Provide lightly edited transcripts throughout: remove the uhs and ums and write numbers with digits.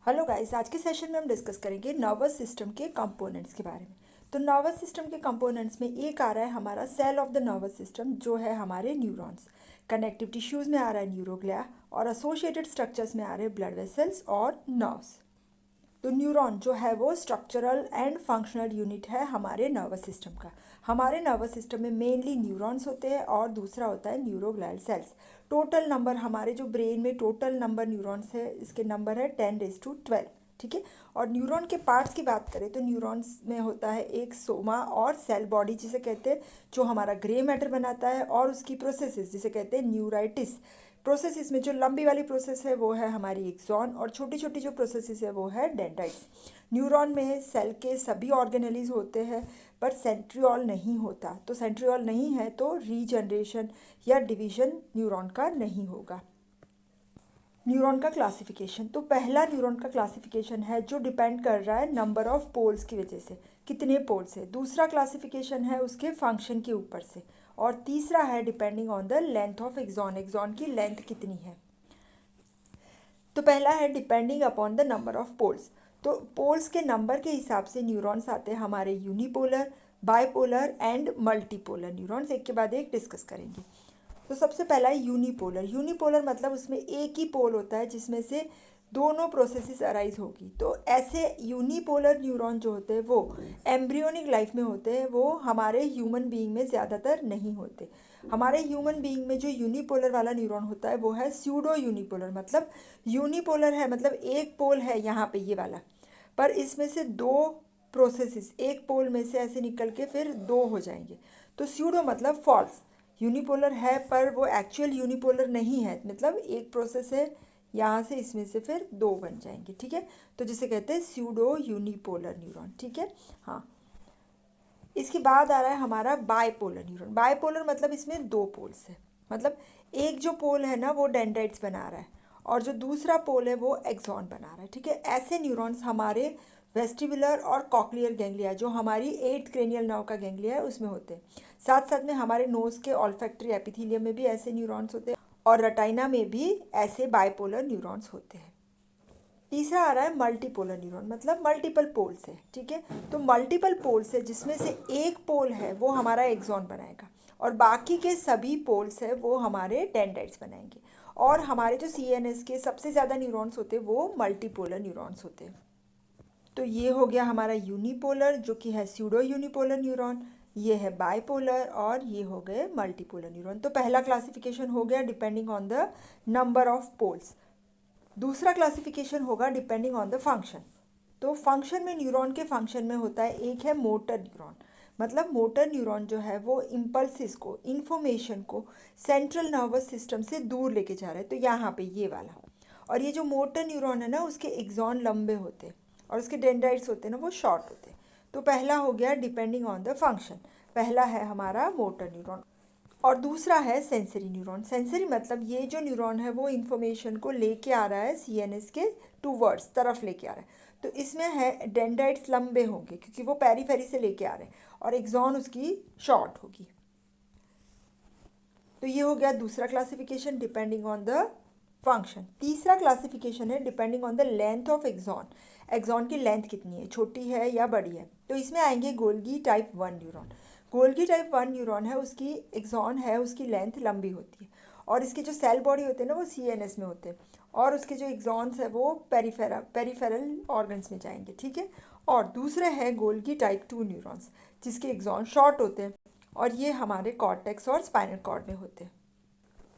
Hello guys, आज के session में हम डिस्कस करेंगे नर्वस सिस्टम के कंपोनेंट्स के बारे में। तो नर्वस सिस्टम के कंपोनेंट्स में एक आ रहा है हमारा cell of the nervous system, जो है हमारे न्यूरॉन्स। कनेक्टिव टिश्यूज़ में आ रहा है न्यूरोग्लिया, और एसोसिएटेड स्ट्रक्चर्स में आ रहे हैं ब्लड वेसल्स और नर्व्स। तो न्यूरॉन जो है वो स्ट्रक्चरल एंड फंक्शनल यूनिट है हमारे नर्वस सिस्टम का। हमारे नर्वस सिस्टम में मेनली न्यूरॉन्स होते हैं और दूसरा होता है न्यूरोग्लियल सेल्स। टोटल नंबर हमारे जो ब्रेन में टोटल नंबर न्यूरॉन्स है, इसके नंबर है 10⁻12। ठीक है। और न्यूरॉन के पार्ट्स की बात करें तो न्यूरॉन्स में होता है एक सोमा और सेल बॉडी जिसे कहते हैं, जो हमारा ग्रे मैटर बनाता है, और उसकी प्रोसेसेस जिसे कहते हैं न्यूराइटिस। प्रोसेस इसमें जो लंबी वाली प्रोसेस है वो है हमारी एक्सॉन, और छोटी छोटी जो प्रोसेसेस है वो है डेंड्राइट्स। न्यूरॉन में सेल के सभी ऑर्गेनेलीज होते हैं, पर सेंट्रियोल नहीं होता। तो सेंट्रियोल नहीं है तो रीजनरेशन या डिवीजन न्यूरॉन का नहीं होगा। न्यूरॉन का क्लासिफिकेशन, तो पहला न्यूरॉन का क्लासिफिकेशन है जो डिपेंड कर रहा है नंबर ऑफ पोल्स की वजह से, कितने पोल्स है। दूसरा क्लासिफिकेशन है उसके फंक्शन के ऊपर से, और तीसरा है depending on the length of axon, axon की लेंथ कितनी है। तो पहला है depending upon the number of poles. तो पोल्स के नंबर के हिसाब से न्यूरॉन्स आते हैं हमारे unipolar, bipolar and multipolar neurons. एक के बाद एक डिस्कस करेंगे। तो सबसे पहला है यूनिपोलर। यूनिपोलर मतलब उसमें एक ही पोल होता है जिसमें से दोनों प्रोसेसेस अराइज होगी। तो ऐसे यूनिपोलर न्यूरॉन जो होते हैं वो एम्ब्रियोनिक लाइफ में होते हैं, वो हमारे ह्यूमन बीइंग में ज़्यादातर नहीं होते। हमारे ह्यूमन बीइंग में जो यूनिपोलर वाला न्यूरॉन होता है वो है स्यूडो यूनिपोलर। मतलब यूनिपोलर है मतलब एक पोल है यहाँ पे ये वाला, पर इसमें से दो प्रोसेसेस एक पोल में से ऐसे निकल के फिर दो हो जाएंगे। तो स्यूडो मतलब फॉल्स। यूनिपोलर है पर वो एक्चुअल यूनिपोलर नहीं है, मतलब एक प्रोसेस है यहाँ से इसमें से फिर दो बन जाएंगे। ठीक है। तो जिसे कहते हैं स्यूडो यूनिपोलर न्यूरॉन। ठीक है। हाँ। इसके बाद आ रहा है हमारा बायपोलर न्यूरॉन। बायपोलर मतलब इसमें दो पोल्स है, मतलब एक जो पोल है ना वो डेंड्राइट्स बना रहा है, और जो दूसरा पोल है वो एक्सॉन बना रहा है। ठीक है। ऐसे न्यूरॉन्स हमारे वेस्टिबुलर और कॉक्लियर गैंग्लिया, जो हमारी 8th क्रेनियल नर्व का गैंग्लिया है, उसमें होते हैं। साथ साथ में हमारे नोज़ के ऑल्फैक्टरी एपिथेलियम में भी ऐसे न्यूरॉन्स होते हैं, और रेटिना में भी ऐसे बायपोलर न्यूरॉन्स होते हैं। तीसरा आ रहा है मल्टीपोलर न्यूरॉन, मतलब मल्टीपल पोल्स है। ठीक है। तो मल्टीपल पोल्स है जिसमें से एक पोल है वो हमारा एक्सॉन बनाएगा, और बाकी के सभी पोल्स है वो हमारे डेंड्राइट्स बनाएंगे। और हमारे जो सीएनएस के सबसे ज़्यादा न्यूरॉन्स होते हैं वो मल्टीपोलर न्यूरॉन्स होते हैं। तो ये हो गया हमारा यूनिपोलर, जो कि है स्यूडो यूनिपोलर न्यूरॉन। ये है बाइपोलर, और ये हो गए मल्टीपोलर न्यूरॉन। तो पहला क्लासिफिकेशन हो गया depending on the number of poles. दूसरा क्लासिफिकेशन होगा डिपेंडिंग ऑन द फंक्शन। तो फंक्शन में न्यूरॉन के फंक्शन में होता है, एक है मोटर न्यूरॉन। मतलब मोटर न्यूरॉन जो है वो इम्पल्सिस को, इन्फॉर्मेशन को सेंट्रल नर्वस सिस्टम से दूर लेके जा रहा है, तो यहाँ पे ये वाला। और ये जो मोटर न्यूरॉन है ना उसके एक्सॉन लंबे होते हैं, और उसके डेंड्राइट्स होते हैं ना वो शॉर्ट होते हैं। तो पहला हो गया डिपेंडिंग ऑन द फंक्शन, पहला है हमारा मोटर न्यूरॉन। और दूसरा है सेंसरी न्यूरॉन। सेंसरी मतलब ये जो न्यूरॉन है वो इन्फॉर्मेशन को लेके आ रहा है सीएनएस के टूवर्ड्स, तरफ लेके आ रहा है। तो इसमें है डेंड्राइट्स लंबे होंगे क्योंकि वो पेरीफेरी से लेके आ रहे हैं, और एक्सॉन उसकी शॉर्ट होगी। तो ये हो गया दूसरा classification depending on the function. तीसरा क्लासिफिकेशन है depending on the length of axon. Axon की लेंथ कितनी है, छोटी है या बड़ी है। तो इसमें आएंगे Golgi type 1 neuron. Golgi type 1 neuron है, उसकी एक्सॉन है, उसकी लेंथ लंबी होती है, और इसके जो सेल बॉडी होते हैं ना वो सीएनएस में होते हैं, और उसके जो एक्सॉन्स है वो पेरीफेरल ऑर्गन्स में जाएंगे। ठीक है। और दूसरे है गोल्गी टाइप 2 न्यूरॉन्स, जिसके एक्सॉन शॉर्ट होते हैं, और ये हमारे कॉर्टेक्स और स्पाइनल कॉर्ड में होते हैं।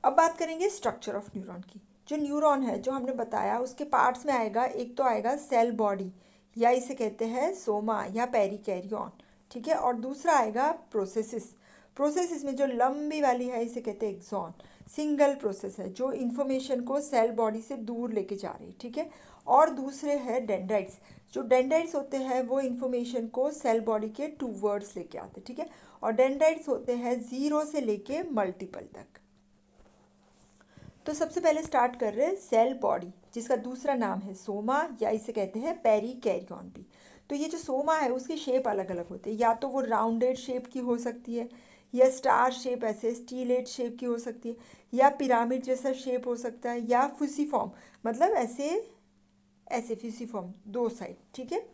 अब बात करेंगे स्ट्रक्चर ऑफ न्यूरॉन की। जो न्यूरॉन है जो हमने बताया उसके पार्ट्स में आएगा, एक तो आएगा सेल बॉडी, या इसे कहते हैं सोमा या पेरिकैरियन। ठीक है। और दूसरा आएगा प्रोसेसिस। प्रोसेसिस में जो लंबी वाली है इसे कहते हैं एक्सॉन। सिंगल प्रोसेस है जो इन्फॉर्मेशन को सेल बॉडी से दूर लेके जा रही है। ठीक है। और दूसरे है डेंड्राइट्स। जो डेंड्राइट्स होते हैं वो इन्फॉर्मेशन को सेल बॉडी के टूवर्ड्स लेके आते हैं। ठीक है। और डेंड्राइट्स होते हैं 0 से लेके मल्टीपल तक। तो सबसे पहले स्टार्ट कर रहे हैं सेल बॉडी, जिसका दूसरा नाम है सोमा, या इसे कहते हैं पेरिकैरियन भी। तो ये जो सोमा है उसकी शेप अलग अलग होती है, या तो वो राउंडेड शेप की हो सकती है, या स्टार शेप ऐसे स्टीलेट शेप की हो सकती है, या पिरामिड जैसा शेप हो सकता है, या फुसीफॉर्म मतलब ऐसे ऐसे फ्यूसिफॉर्म 2 साइड, ठीक है।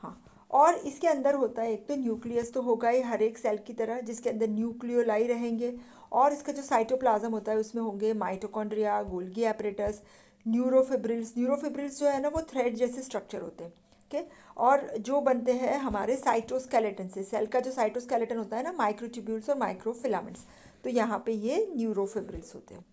हाँ, और इसके अंदर होता है एक तो न्यूक्लियस तो होगा ही हर एक सेल की तरह, जिसके अंदर न्यूक्लियोलाई रहेंगे, और इसका जो साइटोप्लाज्म होता है उसमें होंगे माइटोकॉन्ड्रिया, गोल्गी एपरेटस, न्यूरोफिब्रिल्स। न्यूरोफिब्रिल्स जो है ना वो थ्रेड जैसे स्ट्रक्चर होते हैं, ठीक है। और जो बनते हैं हमारे साइटोस्केलेटन से, सेल का जो साइटोस्केलेटन होता है ना, माइक्रोट्यूब्यूल्स और माइक्रोफिलामेंट्स, तो यहाँ पे ये न्यूरोफिब्रिल्स होते हैं।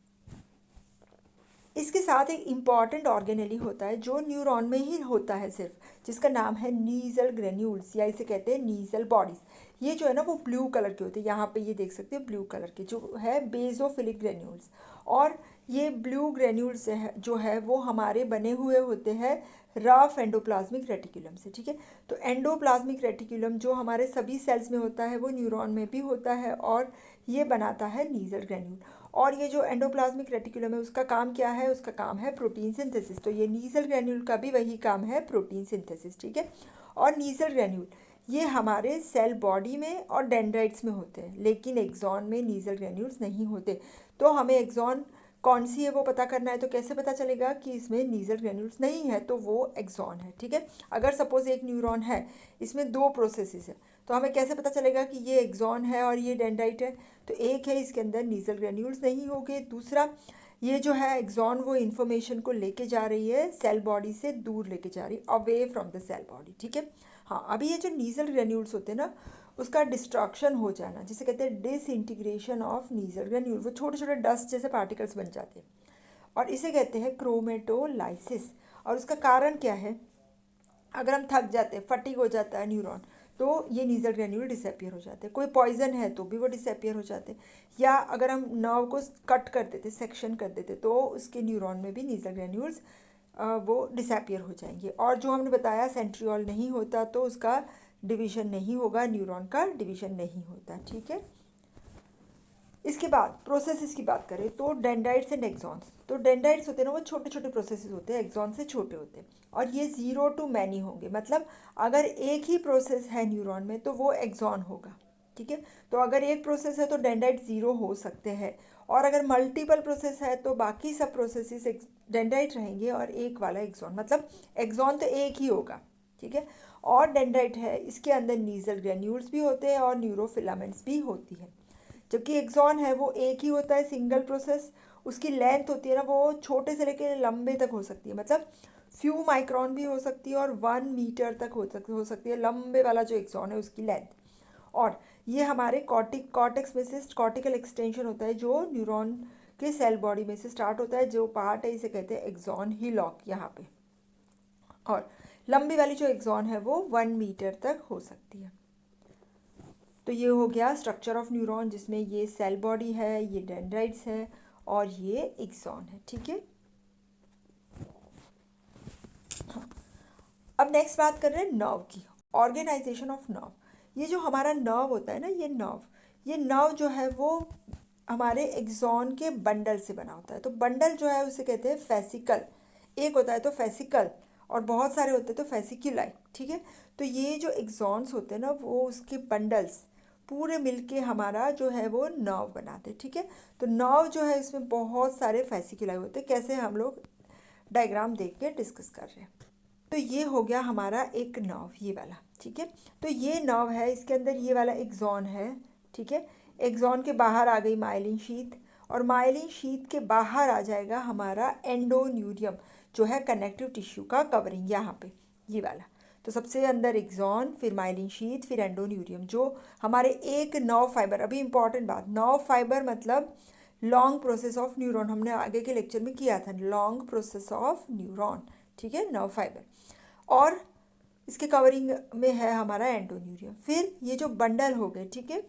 इसके साथ एक इम्पॉर्टेंट ऑर्गेनेली होता है जो न्यूरॉन में ही होता है सिर्फ, जिसका नाम है नीजल ग्रेन्यूल्स, या इसे कहते हैं नीजल बॉडीज। ये जो है ना वो ब्लू कलर के होते हैं, यहाँ पे ये देख सकते हैं ब्लू कलर के, जो है बेसोफिलिक ग्रेन्यूल्स। और ये ब्लू ग्रेन्यूल्स जो है वो हमारे बने हुए होते हैं रफ एंडोप्लाज्मिक रेटिकुलम से, ठीक है। तो एंडोप्लाज्मिक रेटिकुलम जो हमारे सभी सेल्स में होता है वो न्यूरॉन में भी होता है, और ये बनाता है नीजल ग्रेन्यूल। और ये जो एंडोप्लाज्मिक रेटिकुलम है उसका काम क्या है, उसका काम है प्रोटीन सिंथेसिस। तो ये नीजल ग्रेन्यूल का भी वही काम है, प्रोटीन सिंथेसिस, ठीक है। और नीजल ग्रेन्यूल ये हमारे सेल बॉडी में और डेंड्राइट्स में होते हैं, लेकिन एक्सॉन में नीजल ग्रेन्यूल्स नहीं होते। तो हमें एक्सॉन कौन सी है वो पता करना है, तो कैसे पता चलेगा कि इसमें नीजल ग्रेन्यूल्स नहीं है, तो वो एक्सॉन है, ठीक है। अगर सपोज एक न्यूरॉन है, इसमें 2 प्रोसेसेस है, तो हमें कैसे पता चलेगा कि ये एक्सॉन है और ये डेंड्राइट है। तो एक है इसके अंदर नीजल ग्रेन्यूल्स नहीं होंगे, दूसरा ये जो है एक्सॉन वो इन्फॉर्मेशन को लेके जा रही है सेल बॉडी से दूर लेके जा रही है, away from the cell body, ठीक है। हाँ, अभी ये जो नीजल ग्रेन्यूल्स होते हैं ना उसका डिस्ट्रक्शन हो जाना, जिसे कहते हैं डिसइंटीग्रेशन ऑफ नीजल ग्रेन्यूल, वो छोटे छोटे डस्ट जैसे पार्टिकल्स बन जाते हैं, और इसे कहते हैं क्रोमेटोलाइसिस। और उसका कारण क्या है, अगर हम थक जाते हैं, फटीग हो जाता है न्यूरॉन, तो ये नीजल ग्रेन्यूल डिसअपियर हो जाते हैं। कोई पॉइजन है तो भी वो डिसअपियर हो जाते हैं, या अगर हम नर्व को कट कर देते, सेक्शन कर देते, तो उसके न्यूरॉन में भी नीजल ग्रेन्यूल्स वो डिसअपियर हो जाएंगे। और जो हमने बताया सेंट्रियोल नहीं होता तो उसका डिवीजन नहीं होगा, न्यूरॉन का डिवीजन नहीं होता, ठीक है। इसके बाद प्रोसेसेस की बात करें तो डेंड्राइट्स एंड एक्सॉन्स। तो डेंड्राइट्स होते हैं ना वो छोटे छोटे प्रोसेसेस होते हैं, एक्सॉन से छोटे होते हैं, और ये 0 to many होंगे, मतलब अगर एक ही प्रोसेस है न्यूरॉन में तो वो एक्सॉन होगा, ठीक है। तो अगर एक प्रोसेस है तो डेंड्राइट 0 हो सकते हैं, और अगर मल्टीपल प्रोसेस है तो बाकी सब प्रोसेसेस डेंड्राइट रहेंगे और एक वाला एक्सॉन, मतलब एक्सॉन तो एक ही होगा, ठीक है। और डेंड्राइट है, इसके अंदर नीजल ग्रेन्यूल्स भी होते हैं और न्यूरोफिलामेंट्स भी होती है। जबकि एक्सॉन है वो एक ही होता है, सिंगल प्रोसेस, उसकी लेंथ होती है ना वो छोटे से लेकर लंबे तक हो सकती है, मतलब फ्यू माइक्रोन भी हो सकती है और 1 मीटर तक हो सकती है लंबे वाला जो एक्सॉन है उसकी लेंथ। और ये हमारे कॉर्टेक्स में से कॉर्टिकल एक्सटेंशन होता है जो न्यूरॉन के सेल बॉडी में से स्टार्ट होता है, जो पार्ट है इसे कहते हैं एक्सॉन हिलॉक यहाँ पे। और लंबी वाली जो एक्सॉन है वो 1 मीटर तक हो सकती है। तो ये हो गया स्ट्रक्चर ऑफ न्यूरॉन, जिसमें ये सेल बॉडी है, ये डेंड्राइट्स है और ये एक्सॉन है, ठीक है। हाँ, अब नेक्स्ट बात कर रहे हैं नर्व की, ऑर्गेनाइजेशन ऑफ नर्व। ये जो हमारा नर्व होता है ना, ये नर्व जो है वो हमारे एक्सॉन के बंडल से बना होता है। तो बंडल जो है उसे कहते हैं फेसिकल, एक होता है तो फेसिकल, और बहुत सारे होते हैं तो फेसिक्यूलाई, ठीक है। तो ये जो एक्सॉन्स होते हैं ना वो उसके बंडल्स पूरे मिलके हमारा जो है वो नर्व बनाते हैं, ठीक है। तो नर्व जो है इसमें बहुत सारे फेसिक्यूलाई होते हैं, कैसे हम लोग डायग्राम देख के डिस्कस कर रहे हैं। तो ये हो गया हमारा एक नर्व, ये वाला, ठीक है। तो ये नर्व है, इसके अंदर ये वाला एक्सॉन है, ठीक है। एक्सॉन के बाहर आ गई माइलिन शीथ, और माइलिन शीथ के बाहर आ जाएगा हमारा एंडोन्यूरियम, जो है कनेक्टिव टिश्यू का कवरिंग, यहाँ पे ये वाला। तो सबसे अंदर एक्सॉन, फिर माइलिन शीथ, फिर एंडोन्यूरियम, जो हमारे एक नर्व फाइबर। अभी इंपॉर्टेंट बात, नर्व फाइबर मतलब लॉन्ग प्रोसेस ऑफ न्यूरॉन, हमने आगे के लेक्चर में किया था, लॉन्ग प्रोसेस ऑफ न्यूरॉन, ठीक है, नर्व फाइबर। और इसके कवरिंग में है हमारा एंडोन्यूरियम। फिर ये जो बंडल हो गए, ठीक है,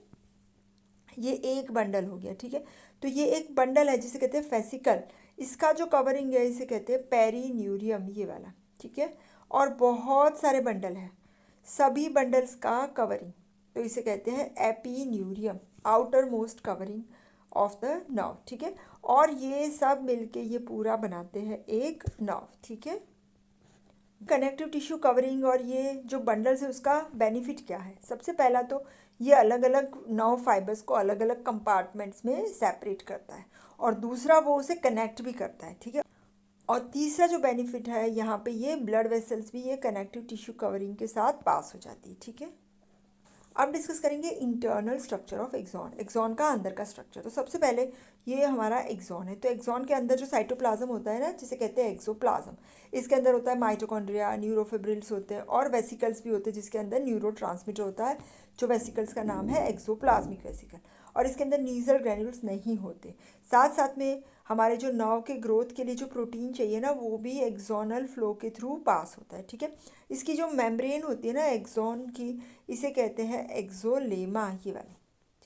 ये एक बंडल हो गया, ठीक है। तो ये एक बंडल है जिसे कहते हैं फेसिकल, इसका जो कवरिंग है इसे कहते हैं पेरीन्यूरियम, ये वाला, ठीक है। और बहुत सारे बंडल हैं, सभी बंडल्स का कवरिंग, तो इसे कहते हैं epineurium, outermost covering of the nerve, ठीक है। और ये सब मिलके ये पूरा बनाते हैं एक नर्व, ठीक है। कनेक्टिव टिश्यू कवरिंग और ये जो बंडल्स है उसका बेनिफिट क्या है, सबसे पहला तो ये अलग अलग नर्व फाइबर्स को अलग अलग कंपार्टमेंट्स में सेपरेट करता है, और दूसरा वो उसे कनेक्ट भी करता है, ठीक है। और तीसरा जो बेनिफिट है यहाँ पे, ये ब्लड वेसल्स भी ये कनेक्टिव टिश्यू कवरिंग के साथ पास हो जाती है। ठीक है, अब डिस्कस करेंगे internal structure of axon, axon का अंदर का स्ट्रक्चर। तो सबसे पहले ये हमारा एक्सॉन है। तो एक्सॉन के अंदर जो साइटोप्लाज्म होता है ना, जिसे कहते हैं एक्सोप्लाज्म, इसके अंदर होता है माइटोकॉन्ड्रिया, न्यूरोफिब्रिल्स होते हैं और वेसिकल्स भी होते हैं, जिसके अंदर न्यूरोट्रांसमीटर होता है, जो वेसिकल्स का नाम है एक्सोप्लाज्मिक वेसिकल। और इसके अंदर नीजल ग्रैन्यूल्स नहीं होते। साथ साथ में हमारे जो नर्व के ग्रोथ के लिए जो प्रोटीन चाहिए ना, वो भी एक्सोनल फ्लो के थ्रू पास होता है। ठीक है, इसकी जो मेम्ब्रेन होती है ना एक्सॉन की, इसे कहते हैं एक्सोलेमा, ये वाली।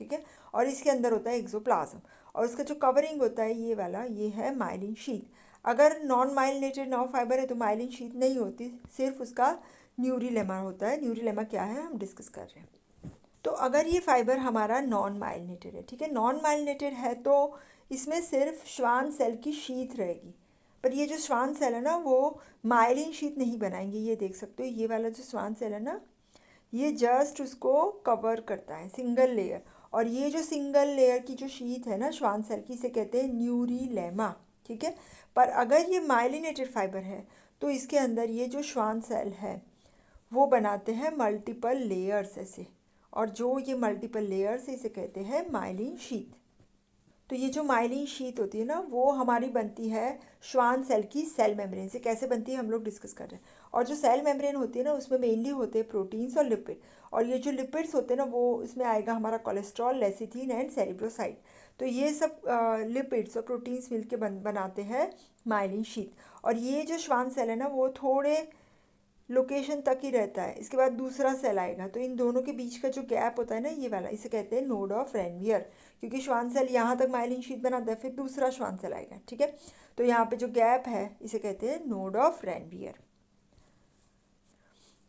ठीक है, और इसके अंदर होता है एक्सोप्लाज्म, और उसका जो कवरिंग होता है ये वाला, ये है माइलिन शीथ। अगर नॉन माइलिनेटेड नर्व फाइबर है तो माइलिन शीथ नहीं होती, सिर्फ उसका न्यूरीलेमा होता है। न्यूरीलेमा क्या है हम डिस्कस कर रहे हैं। तो अगर ये फाइबर हमारा नॉन माइलिनेटेड है, ठीक है, नॉन माइलिनेटेड है तो इसमें सिर्फ श्वान सेल की शीथ रहेगी। पर ये जो श्वान सेल है ना, वो माइलिन शीथ नहीं बनाएंगे। ये देख सकते हो, ये वाला जो श्वान सेल है ना, ये जस्ट उसको कवर करता है, सिंगल लेयर। और ये जो सिंगल लेयर की जो शीथ है ना श्वान सेल की, इसे कहते हैं न्यूरीलेमा। ठीक है, पर अगर ये माइलिनेटेड फाइबर है तो इसके अंदर ये जो श्वान सेल है वो बनाते हैं मल्टीपल लेयर्स ऐसे, और जो ये मल्टीपल लेयर्स है इसे कहते हैं माइलिन शीथ। तो ये जो माइलिन शीथ होती है ना, वो हमारी बनती है श्वान सेल की सेल मेम्ब्रेन से। कैसे बनती है हम लोग डिस्कस कर रहे हैं। और जो सेल मेम्ब्रेन होती है ना, उसमें मेनली होते हैं प्रोटीन्स और लिपिड। और ये जो लिपिड्स होते हैं ना, वो इसमें आएगा हमारा कोलेस्ट्रॉल, लेसिथिन एंड सेरिब्रोसाइड। तो ये सब लिपिड्स और प्रोटीन्स मिलके बनाते हैं माइलिन शीथ। और ये जो श्वान सेल है ना, वो थोड़े लोकेशन तक ही रहता है, इसके बाद दूसरा सेल आएगा। तो इन दोनों के बीच का जो गैप होता है ना, ये वाला, इसे कहते हैं नोड ऑफ रेनवियर। क्योंकि श्वान सेल यहाँ तक माइलिन शीथ बनाता है, फिर दूसरा श्वान सेल आएगा। ठीक है, तो यहाँ पे जो गैप है इसे कहते हैं नोड ऑफ रेनवियर।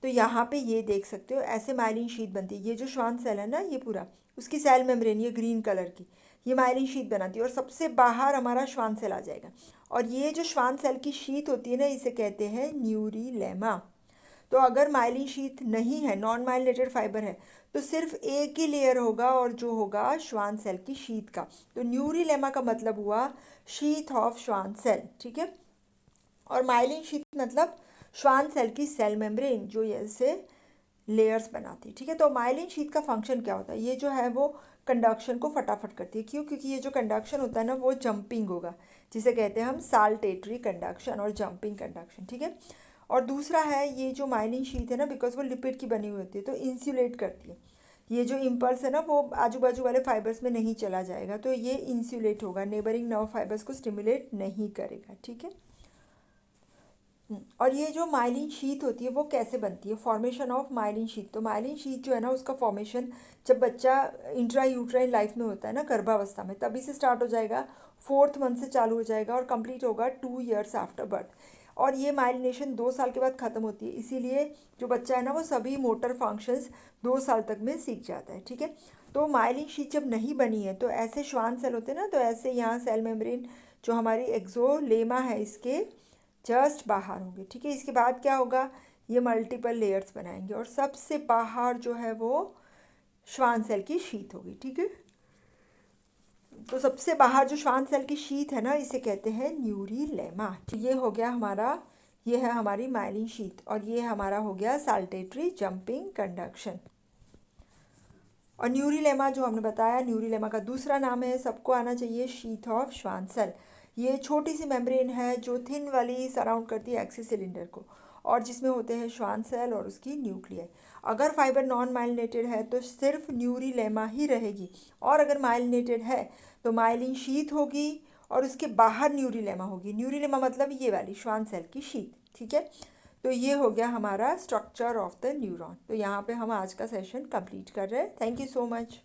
तो यहाँ पे ये देख सकते हो, ऐसे माइलिन शीथ बनती है। ये जो श्वान सेल है ना, ये पूरा उसकी सेल मेम्ब्रेन, ये ग्रीन कलर की, ये माइलिन शीथ बनाती है। और सबसे बाहर हमारा श्वान सेल आ जाएगा। और ये जो श्वान सेल की शीथ होती है ना, इसे कहते हैं न्यूरीलेमा। तो अगर माइलिन शीथ नहीं है, नॉन माइलिनेटेड फाइबर है, तो सिर्फ एक ही लेयर होगा, और जो होगा श्वान सेल की शीथ का। तो न्यूरीलेमा का मतलब हुआ शीथ ऑफ श्वान सेल। ठीक है, और माइलिन शीथ मतलब श्वान सेल की सेल मेम्ब्रेन, जो ऐसे लेयर्स बनाती है। ठीक है, तो माइलिन शीथ का फंक्शन क्या होता है, ये जो है वो कंडक्शन को फटाफट करती है। क्यों? क्योंकि ये जो कंडक्शन होता है ना, वो जंपिंग होगा, जिसे कहते हैं हम साल्टेटरी कंडक्शन और जंपिंग कंडक्शन। ठीक है, और दूसरा है ये जो माइलिन शीथ है ना, बिकॉज वो लिपिड की बनी हुई होती है, तो इंसुलेट करती है। ये जो इम्पल्स है ना, वो आजू बाजू वाले फाइबर्स में नहीं चला जाएगा, तो ये इंसुलेट होगा, नेबरिंग नर्व फाइबर्स को स्टिमुलेट नहीं करेगा। ठीक है, और ये जो माइलिन शीथ होती है वो कैसे बनती है, फॉर्मेशन ऑफ माइलिन शीथ। तो माइलिन शीथ जो है ना, उसका फॉर्मेशन जब बच्चा इंट्रा यूट्राइन लाइफ में होता है ना, गर्भावस्था में, तभी से स्टार्ट हो जाएगा। 4th मंथ से चालू हो जाएगा और कंप्लीट होगा 2 years आफ्टर बर्थ। और ये माइलिनेशन 2 साल के बाद ख़त्म होती है। इसीलिए जो बच्चा है ना, वो सभी मोटर फंक्शंस 2 साल तक में सीख जाता है। ठीक है, तो माइलिन शीथ जब नहीं बनी है तो ऐसे श्वान सेल होते हैं ना, तो ऐसे यहाँ सेल मेम्ब्रेन जो हमारी एक्सोलेमा है, इसके जस्ट बाहर होंगे। ठीक है, इसके बाद क्या होगा, ये मल्टीपल लेयर्स बनाएंगे, और सबसे बाहर जो है वो श्वान सेल की शीथ होगी। ठीक है, तो सबसे बाहर जो श्वान सेल की शीथ है ना, इसे कहते हैं न्यूरीलेमा। तो ये हो गया हमारा, ये है हमारी माइलिन शीथ, और ये हमारा हो गया साल्टेटरी जंपिंग कंडक्शन। और न्यूरीलेमा जो हमने बताया, न्यूरीलेमा का दूसरा नाम है, सबको आना चाहिए, शीथ ऑफ श्वान सेल। ये छोटी सी मेम्ब्रेन है जो थिन वाली सराउंड करती है एक्सिस सिलेंडर को, और जिसमें होते हैं श्वान सेल और उसकी न्यूक्लियाई। अगर फाइबर नॉन माइलिनेटेड है तो सिर्फ न्यूरीलेमा ही रहेगी, और अगर माइलिनेटेड है तो माइलिन शीथ होगी और उसके बाहर न्यूरीलेमा होगी। न्यूरीलेमा मतलब ये वाली श्वान सेल की शीथ। ठीक है, तो ये हो गया हमारा स्ट्रक्चर ऑफ द न्यूरॉन। तो यहाँ पे हम आज का सेशन कंप्लीट कर रहे हैं। Thank you so much.